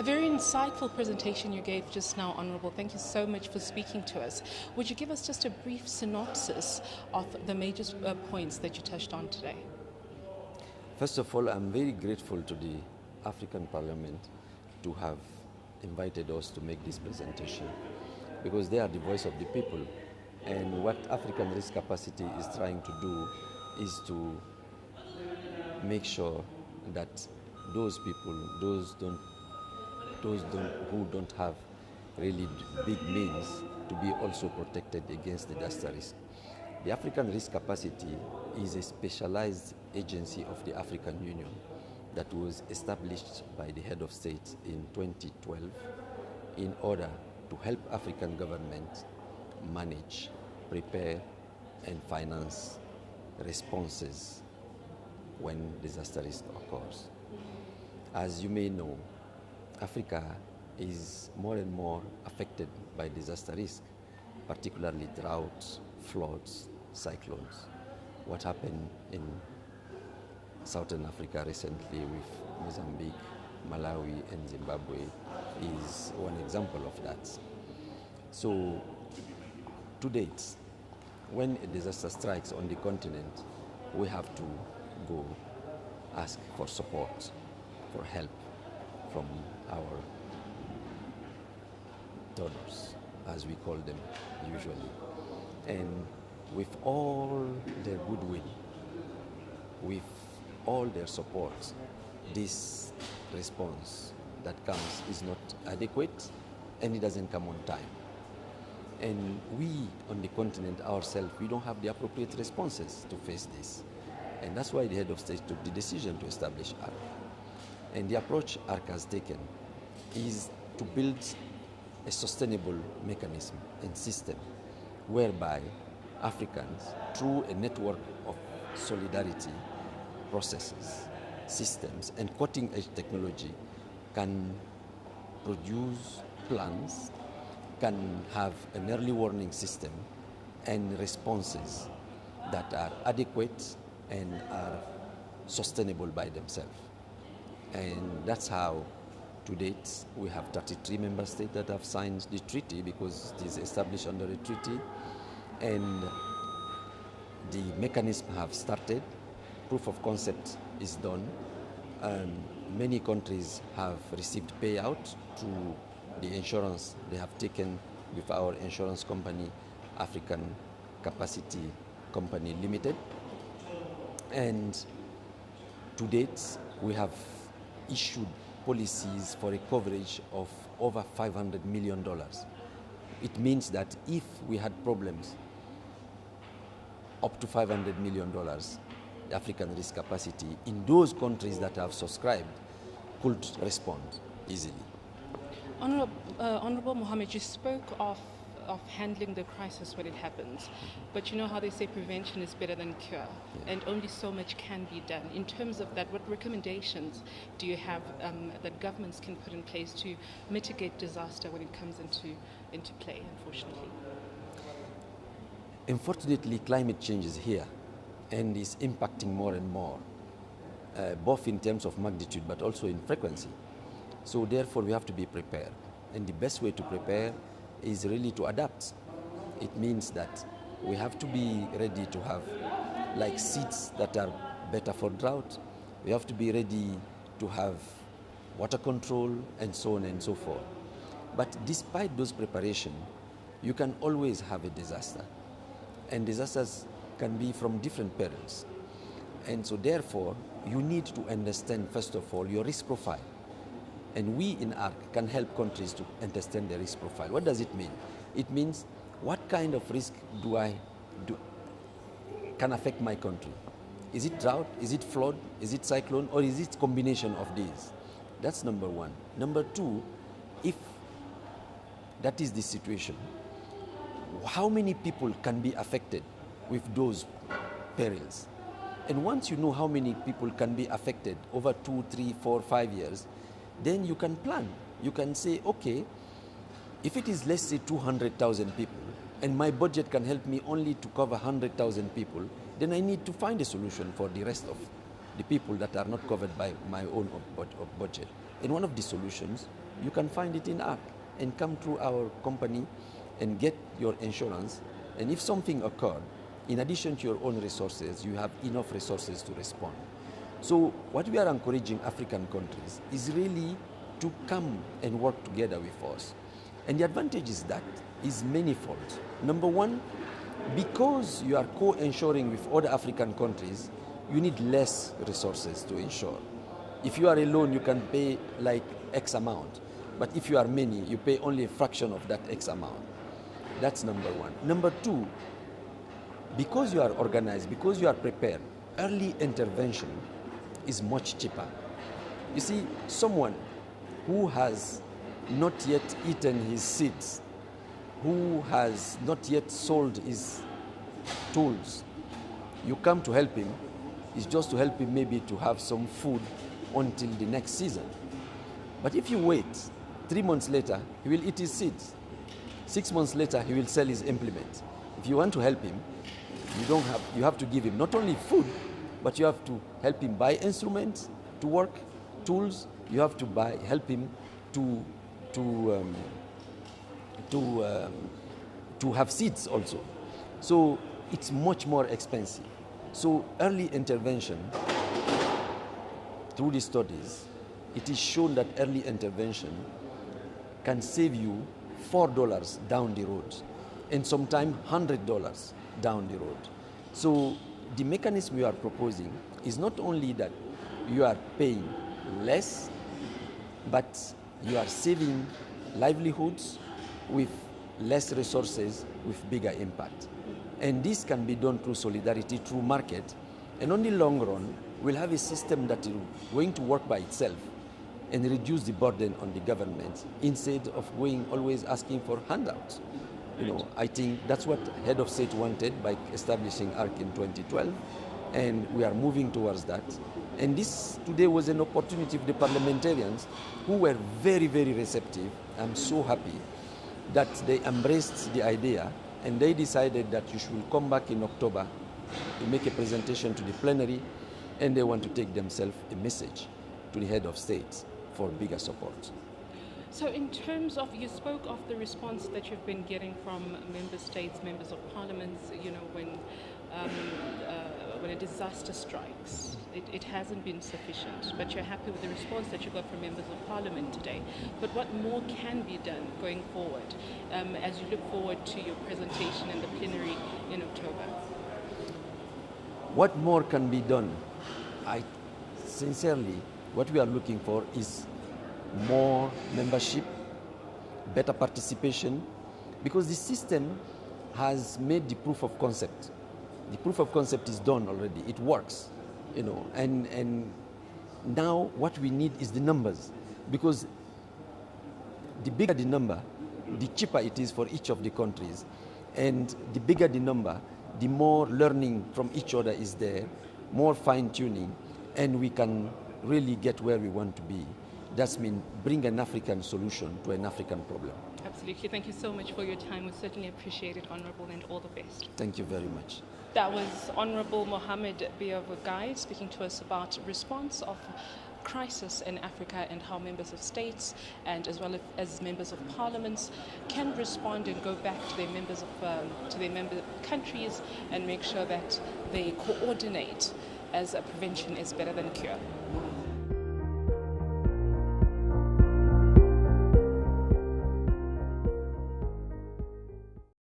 A very insightful presentation you gave just now, Honourable. Thank you so much for speaking to us. Would you give us just a brief synopsis of the major points that you touched on today? First of all, I'm very grateful to the African Parliament to have invited us to make this presentation, because they are the voice of the people. And what African risk capacity is trying to do is to make sure that those people, who don't have really big means, to be also protected against the disaster risk. The African Risk Capacity is a specialized agency of the African Union that was established by the head of state in 2012 in order to help African governments manage, prepare, and finance responses when disaster risk occurs. As you may know, Africa is more and more affected by disaster risk, particularly droughts, floods, cyclones. What happened in Southern Africa recently with Mozambique, Malawi, and Zimbabwe is one example of that. So, to date, when a disaster strikes on the continent, we have to go ask for support, for help from our donors, as we call them usually. And with all their goodwill, with all their support, this response that comes is not adequate, and it doesn't come on time. And we on the continent ourselves, we don't have the appropriate responses to face this. And that's why the head of state took the decision to establish ARC. And the approach ARC has taken is to build a sustainable mechanism and system whereby Africans, through a network of solidarity, processes, systems, and cutting-edge technology, can produce plans, can have an early warning system and responses that are adequate and are sustainable by themselves. And that's how, to date, we have 33 member states that have signed the treaty, because it is established under a treaty, and the mechanism have started. Proof of concept is done. Many countries have received payout through the insurance they have taken with our insurance company, African Capacity Company Limited. And to date, we have issued policies for a coverage of over $500 million. It means that if we had problems up to $500 million, the African risk capacity in those countries that have subscribed could respond easily. Honorable Mohamed, you spoke of handling the crisis when it happens, but you know how they say prevention is better than cure, and only so much can be done. In terms of that, what recommendations do you have that governments can put in place to mitigate disaster when it comes into play, unfortunately? Unfortunately, climate change is here and is impacting more and more, both in terms of magnitude but also in frequency. So therefore, we have to be prepared. And the best way to prepare is really to adapt. It means that we have to be ready to have like seeds that are better for drought. We have to be ready to have water control and so on and so forth. But despite those preparations, you can always have a disaster. And disasters can be from different perils. And so therefore, you need to understand, first of all, your risk profile. And we in ARC can help countries to understand their risk profile. What does it mean? It means, what kind of risk can affect my country? Is it drought? Is it flood? Is it cyclone? Or is it combination of these? That's number one. Number two, if that is the situation, how many people can be affected with those perils? And once you know how many people can be affected over 2, 3, 4, 5 years, then you can plan. You can say, okay, if it is, let's say, 200,000 people, and my budget can help me only to cover 100,000 people, then I need to find a solution for the rest of the people that are not covered by my own budget. And one of the solutions you can find it in ARC and come through our company and get your insurance. And if something occurred, in addition to your own resources, you have enough resources to respond. So what we are encouraging African countries is really to come and work together with us. And the advantage is that is manifold. Number one, because you are co-insuring with other African countries, you need less resources to insure. If you are alone, you can pay like X amount. But if you are many, you pay only a fraction of that X amount. That's number one. Number two, because you are organized, because you are prepared, early intervention is much cheaper. You see, someone who has not yet eaten his seeds, who has not yet sold his tools, you come to help him, is just to help him maybe to have some food until the next season. But if you wait, 3 months later, he will eat his seeds. 6 months later, he will sell his implement. If you want to help him, you have to give him not only food, but you have to help him buy instruments to work, tools. You have to help him to have seeds also. So it's much more expensive. So early intervention, through the studies, it is shown that early intervention can save you $4 down the road, and sometimes $100 down the road. So the mechanism we are proposing is not only that you are paying less, but you are saving livelihoods with less resources with bigger impact. And this can be done through solidarity, through market. And on the long run, we'll have a system that is going to work by itself and reduce the burden on the government instead of going always asking for handouts. I think that's what Head of State wanted by establishing ARC in 2012, and we are moving towards that. And this today was an opportunity for the parliamentarians who were very, very receptive. I'm so happy that they embraced the idea, and they decided that you should come back in October to make a presentation to the plenary, and they want to take themselves a message to the Head of State for bigger support. So in terms of, you spoke of the response that you've been getting from member states, members of parliaments, when a disaster strikes, it hasn't been sufficient, but you're happy with the response that you got from members of parliament today. But what more can be done going forward as you look forward to your presentation in the plenary in October? What more can be done? Sincerely, what we are looking for is more membership, better participation, because the system has made the proof of concept. The proof of concept is done already. It works, and now what we need is the numbers, because the bigger the number, the cheaper it is for each of the countries, and the bigger the number, the more learning from each other is there, more fine-tuning, and we can really get where we want to be. That's mean bring an African solution to an African problem. Absolutely. Thank you so much for your time. We certainly appreciate it, Honourable, and all the best. Thank you very much. That was Honourable Mohamed Beavogui speaking to us about response of crisis in Africa and how members of states and as well as members of parliaments can respond and go back to their members of to their member countries and make sure that they coordinate, as prevention is better than cure.